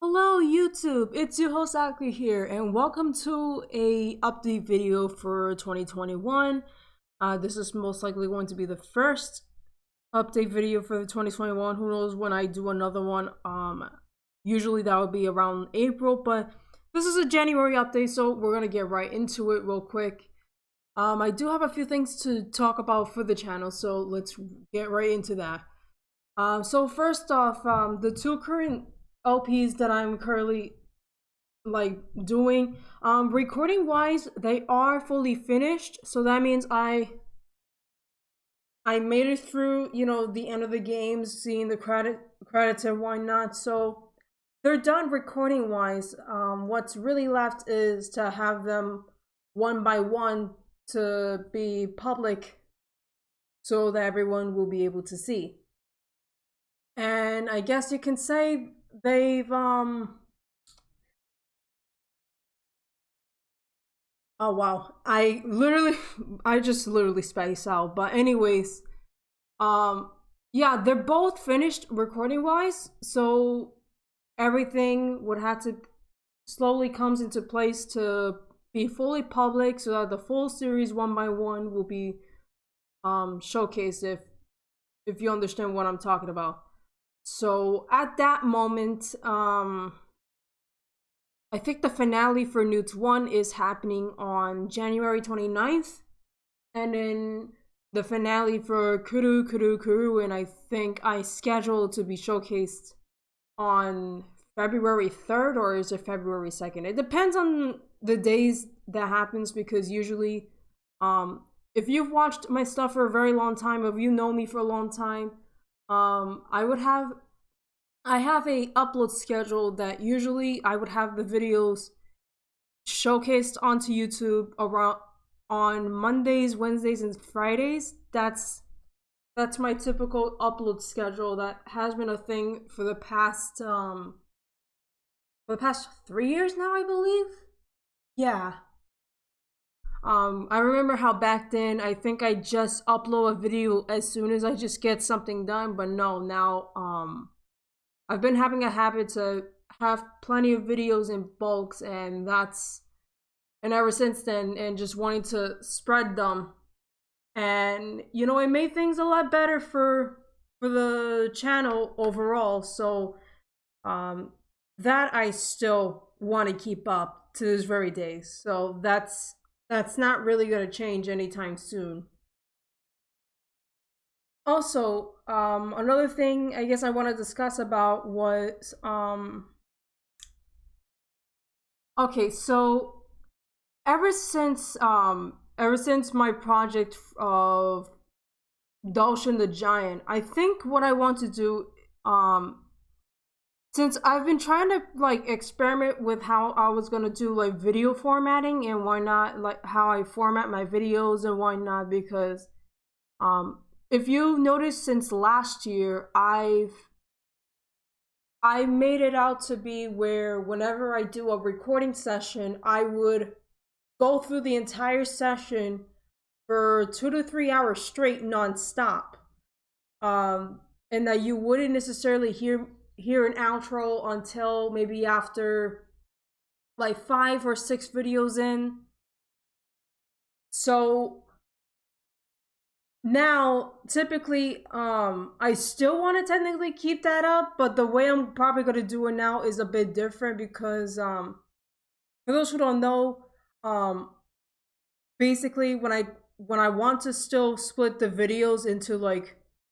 Hello YouTube, it's your host Akri here, and welcome to a update video for 2021. This is most likely going to be the first update video for 2021. Who knows when I do another one? Usually that would be around April, but this is a January update, so we're gonna get right into it real quick. I do have a few things to talk about for the channel, so let's get right into that. So first off, the two current LPs that I'm currently doing, recording wise, they are fully finished. So that means I made it through, the end of the games, seeing the credits and whatnot. So they're done recording wise. What's really left is to have them one by one to be public so that everyone will be able to see. And I guess you can say they've oh wow, I just literally spaced out. But anyways, yeah, they're both finished recording wise, so everything would have to slowly comes into place to be fully public, so that the full series one by one will be showcased, if you understand what I'm talking about. So at that moment, I think the finale for Newt 1 is happening on January 29th. And then the finale for Kuru, and I think I scheduled to be showcased on February 3rd, or is it February 2nd? It depends on the days that happens, because usually, if you've watched my stuff for a very long time, if you know me for a long time, I have a upload schedule that usually I would have the videos showcased onto YouTube around on Mondays, Wednesdays, and Fridays. That's my typical upload schedule. That has been a thing for the past 3 years now, I believe. Yeah. I remember how back then I think I just upload a video as soon as I just get something done, but no, now I've been having a habit to have plenty of videos in bulks, and ever since then, and just wanting to spread them. And it made things a lot better for the channel overall. So that I still want to keep up to this very day. So that's not really going to change anytime soon. Also, another thing I guess I want to discuss about was okay, so ever since my project of Dulshan the Giant, I think what I want to do, since I've been trying to experiment with how I was gonna do video formatting and why not, how I format my videos and why not, because if you noticed, since last year, I made it out to be where whenever I do a recording session, I would go through the entire session for 2 to 3 hours straight, nonstop. And that you wouldn't necessarily hear an outro until maybe after 5 or 6 videos in. So now, typically, I still want to technically keep that up, but the way I'm probably going to do it now is a bit different, because for those who don't know, basically when I want to still split the videos into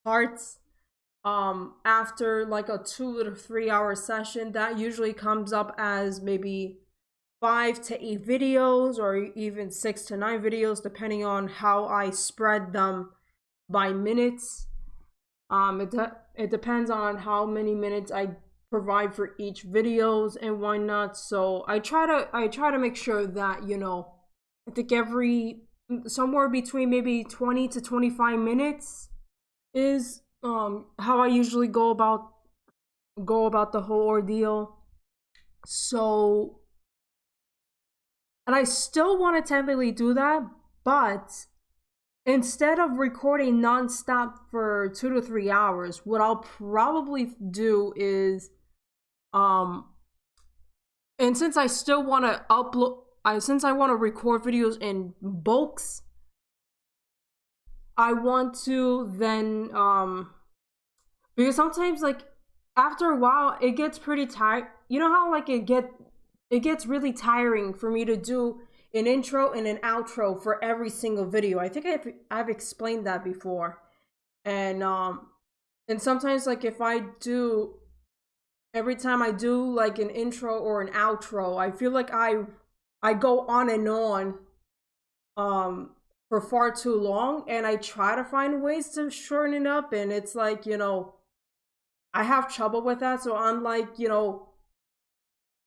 parts, after a 2 to 3 hour session, that usually comes up as maybe 5 to 8 videos, or even 6 to 9 videos, depending on how I spread them by minutes. It depends on how many minutes I provide for each videos and why not. So I try to make sure that I think somewhere between maybe 20 to 25 minutes is how I usually go about the whole ordeal. So, and I still want to technically do that, but instead of recording nonstop for 2 to 3 hours, what I'll probably do is And since I still want to since I want to record videos in bulks, I want to then because sometimes like after a while it gets pretty tired. You know how like it gets really tiring for me to do an intro and an outro for every single video. I think I've explained that before. And sometimes like if I do every time I do like an intro or an outro, I feel like I go on and on for far too long, and I try to find ways to shorten it up, and it's like, you know, I have trouble with that. So I'm like, you know,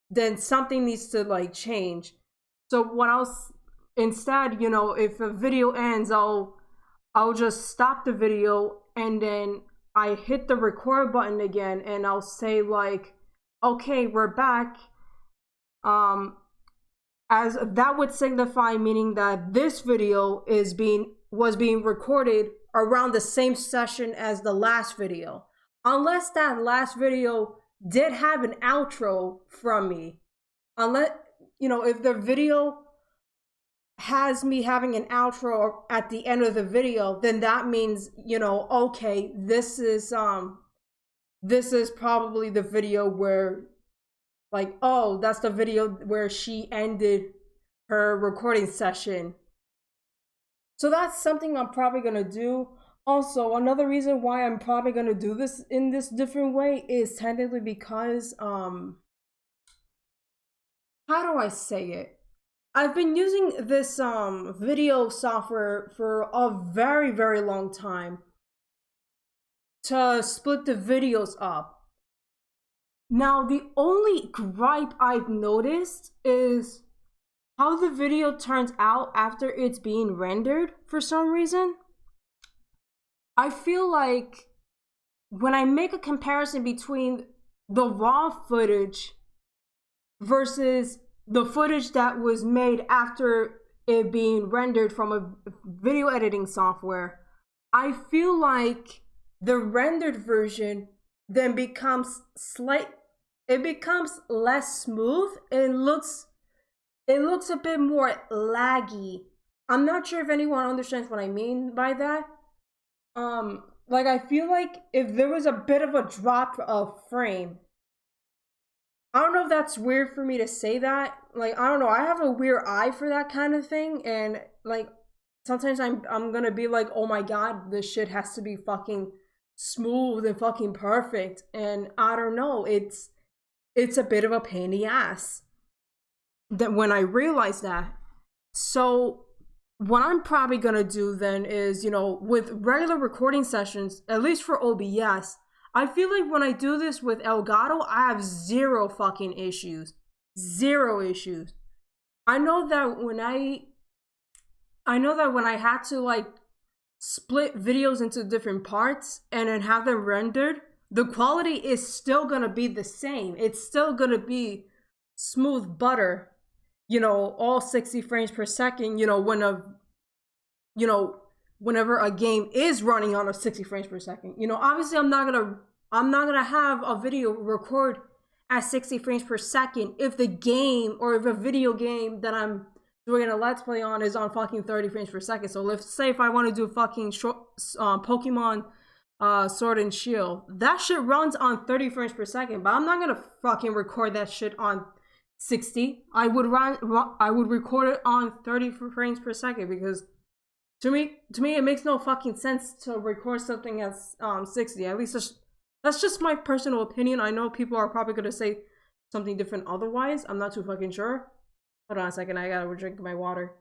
then something needs to like change. So what else instead, you know, if a video ends, I'll just stop the video and then I hit the record button again and I'll say like, okay, we're back. As that would signify, meaning that this video was being recorded around the same session as the last video. Unless that last video did have an outro from me. Unless, you know, if the video has me having an outro at the end of the video, then that means, you know, okay, this is probably the video where, like, oh, that's the video where she ended her recording session. So that's something I'm probably gonna do. Also, another reason why I'm probably gonna do this in this different way is technically because how do I say it? I've been using this video software for a very, very long time to split the videos up. Now, the only gripe I've noticed is how the video turns out after it's being rendered for some reason. I feel like when I make a comparison between the raw footage versus the footage that was made after it being rendered from a video editing software, I feel like the rendered version then becomes less smooth and looks a bit more laggy. I'm not sure if anyone understands what I mean by that. Like I feel like if there was a bit of a drop of frame, I don't know if that's weird for me to say that. Like, I don't know. I have a weird eye for that kind of thing. And, like, sometimes I'm gonna be like, oh my god, this shit has to be fucking smooth and fucking perfect. And I don't know. It's a bit of a pain in the ass that when I realize that. So, what I'm probably gonna do then is, you know, with regular recording sessions, at least for OBS, I feel like when I do this with Elgato, I have zero fucking issues. Zero issues. I know that when I had to like split videos into different parts and then have them rendered, the quality is still gonna be the same. It's still gonna be smooth butter, you know, all 60 frames per second, you know, whenever a game is running on a 60 frames per second. You know, obviously I'm not gonna have a video record at 60 frames per second if the game or if a video game that I'm doing a let's play on is on fucking 30 frames per second. So let's say if I want to do fucking short Pokemon Sword and Shield, that shit runs on 30 frames per second, but I'm not gonna fucking record that shit on 60. I would record it on 30 frames per second because to me it makes no fucking sense to record something at 60. At least that's just my personal opinion. I know people are probably gonna say something different otherwise. I'm not too fucking sure. Hold on a second, I gotta drink my water.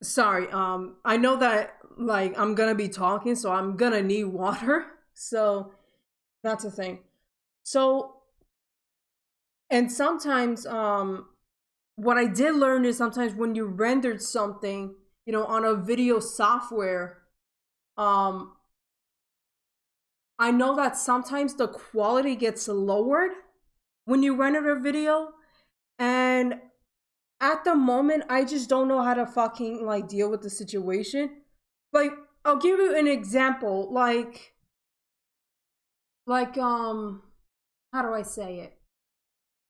Sorry, I know that like I'm gonna be talking, so I'm gonna need water. So that's a thing. So, and sometimes what I did learn is sometimes when you rendered something, you know, on a video software, I know that sometimes the quality gets lowered when you render a video, and at the moment I just don't know how to fucking like deal with the situation. Like, I'll give you an example. How do I say it?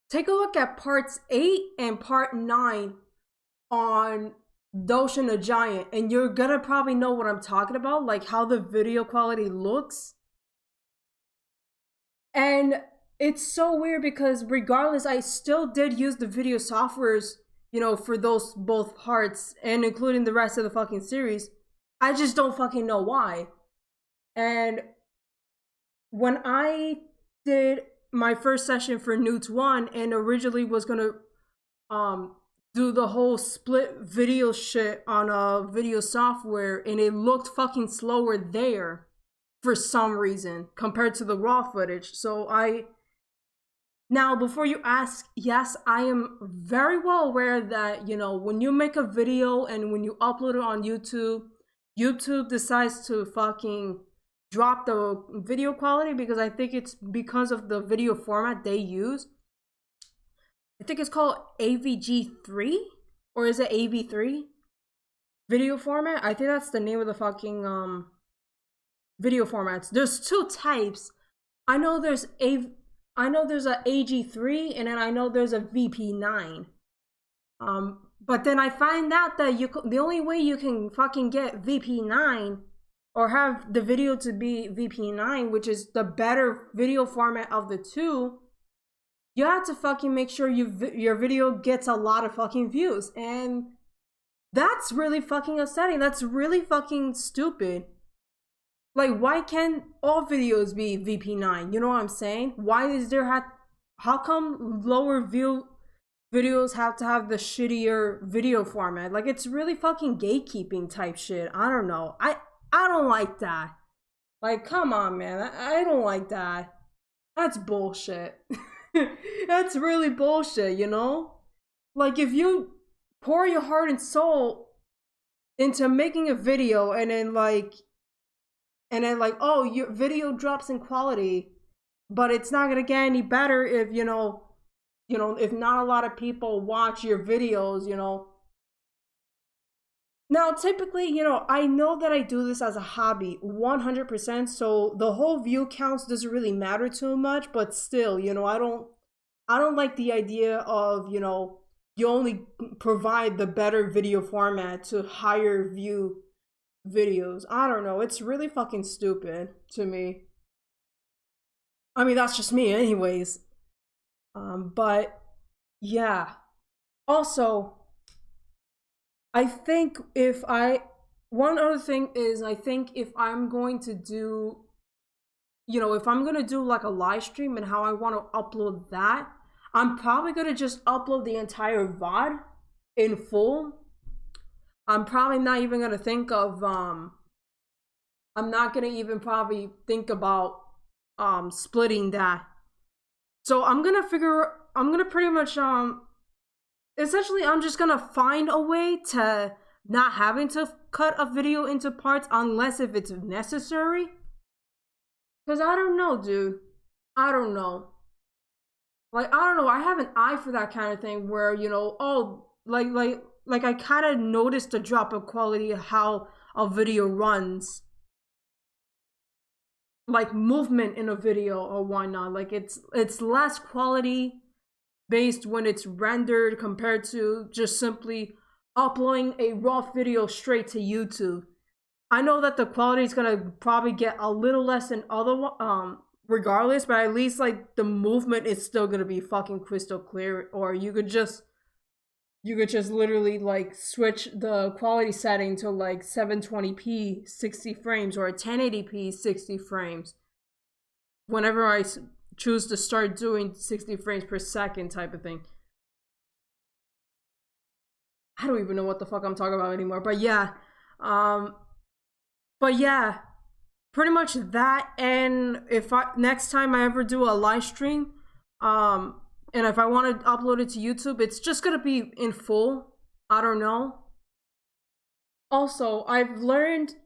Take a look at parts 8 and part 9 on Doshin the Giant, and you're gonna probably know what I'm talking about, like how the video quality looks. And it's so weird because regardless, I still did use the video softwares, you know, for those both parts and including the rest of the fucking series. I just don't fucking know why. And when I did my first session for Newt 1 and originally was gonna do the whole split video shit on a video software, and it looked fucking slower there for some reason compared to the raw footage. So now, before you ask, yes, I am very well aware that, you know, when you make a video and when you upload it on YouTube, YouTube decides to fucking drop the video quality because I think it's because of the video format they use. I think it's called AVG3, or is it AV3? Video format? I think that's the name of the fucking video formats. There's 2 types. I know there's a AG3, and then I know there's a VP9. But then I find out that the only way you can fucking get VP9 or have the video to be VP9, which is the better video format of the 2, you have to fucking make sure your video gets a lot of fucking views. And that's really fucking upsetting. That's really fucking stupid. Like, why can't all videos be VP9? You know what I'm saying? Why is how come lower view videos have to have the shittier video format? Like, it's really fucking gatekeeping type shit. I don't know. I don't like that. Like, come on, man. I don't like that. That's bullshit. That's really bullshit, you know? Like, if you pour your heart and soul into making a video and then like, oh, your video drops in quality, but it's not gonna get any better if, you know, if not a lot of people watch your videos, you know. Now, typically, you know, I know that I do this as a hobby, 100%, so the whole view counts doesn't really matter too much, but still, you know, I don't like the idea of, you know, you only provide the better video format to higher view videos. I don't know, it's really fucking stupid to me. I mean, that's just me anyways. But yeah. Also, I think one other thing is, I think if I'm going to do, you know, if I'm going to do like a live stream and how I want to upload that, I'm probably going to just upload the entire VOD in full. I'm probably not even going to think of, I'm not going to even probably think about splitting that. So I'm going to pretty much, essentially, I'm just gonna find a way to not having to cut a video into parts unless if it's necessary. Cause I don't know, dude. I don't know. Like, I don't know. I have an eye for that kind of thing where, you know, oh, like I kind of noticed a drop of quality of how a video runs. Like movement in a video or whatnot. Like it's less quality based when it's rendered compared to just simply uploading a raw video straight to YouTube. I know that the quality is gonna probably get a little less than other regardless, but at least like the movement is still gonna be fucking crystal clear. Or you could just literally like switch the quality setting to like 720p 60 frames or 1080p 60 frames whenever I choose to start doing 60 frames per second type of thing. I don't even know what the fuck I'm talking about anymore, but yeah. Pretty much that. And if next time I ever do a live stream, and if I want to upload it to YouTube, it's just gonna be in full. I don't know. Also, I learned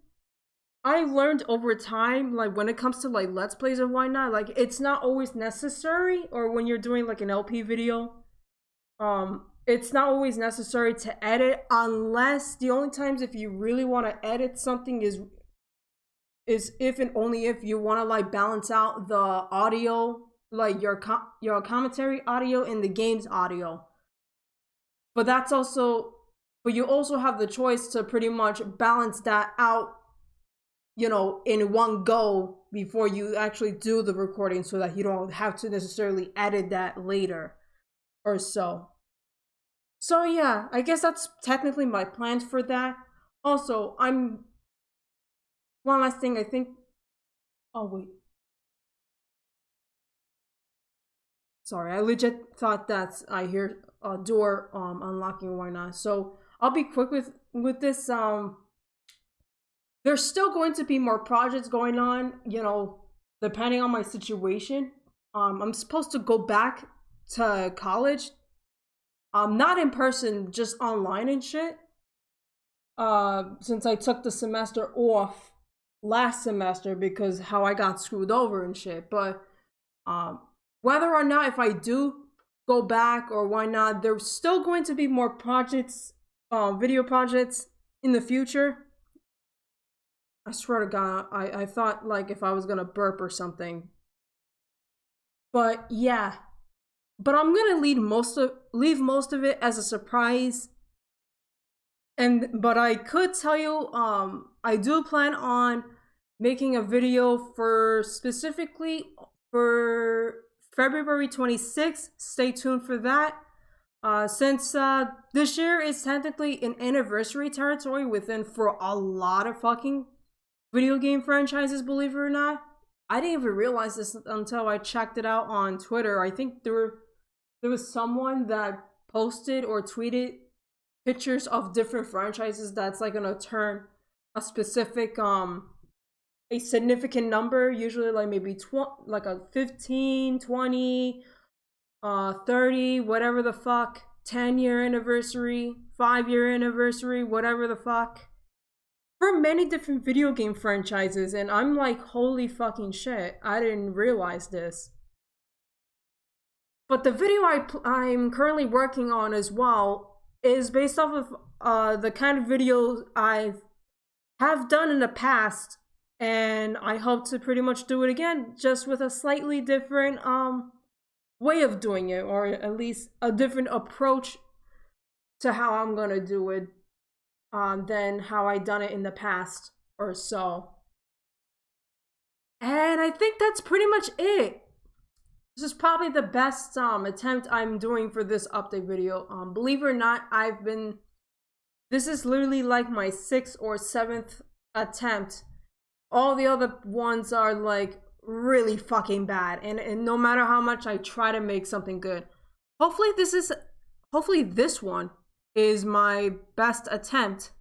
over time, like when it comes to like Let's Plays and whatnot, like it's not always necessary, or when you're doing like an LP video, it's not always necessary to edit, unless the only times if you really want to edit something is if and only if you want to like balance out the audio, like your commentary audio and the game's audio. But that's also, but you also have the choice to pretty much balance that out, you know, in one go before you actually do the recording, so that you don't have to necessarily edit that later or so. So yeah, I guess that's technically my plans for that. Also, one last thing, I think, oh wait. Sorry, I legit thought that I hear a door unlocking or whatnot. So I'll be quick with this. There's still going to be more projects going on, you know, depending on my situation. I'm supposed to go back to college. Not in person, just online and shit. Since I took the semester off last semester because how I got screwed over and shit. But whether or not if I do go back or why not, there's still going to be more projects, video projects in the future. I swear to God, I thought like if I was gonna burp or something. But yeah. But I'm gonna leave most of it as a surprise. But I could tell you, I do plan on making a video for specifically for February 26th. Stay tuned for that. Since this year is technically an anniversary territory for a lot of fucking video game franchises, believe it or not. I didn't even realize this until I checked it out on Twitter. I think there was someone that posted or tweeted pictures of different franchises that's like gonna turn a specific a significant number, usually like maybe like a 15, 20, 30, whatever the fuck, 10-year anniversary, 5-year anniversary, whatever the fuck, for many different video game franchises. And I'm like, holy fucking shit, I didn't realize this. But the video I'm currently working on as well is based off of the kind of videos I have done in the past, and I hope to pretty much do it again, just with a slightly different way of doing it, or at least a different approach to how I'm gonna do it than how I done it in the past or so. And I think that's pretty much it. This is probably the best attempt I'm doing for this update video. Believe it or not, this is literally like my 6th or 7th attempt. All the other ones are like really fucking bad, and no matter how much I try to make something good, hopefully this one is my best attempt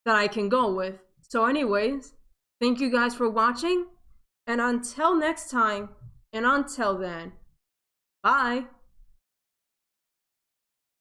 that I can go with. So anyways, thank you guys for watching, and until next time, and until then, bye.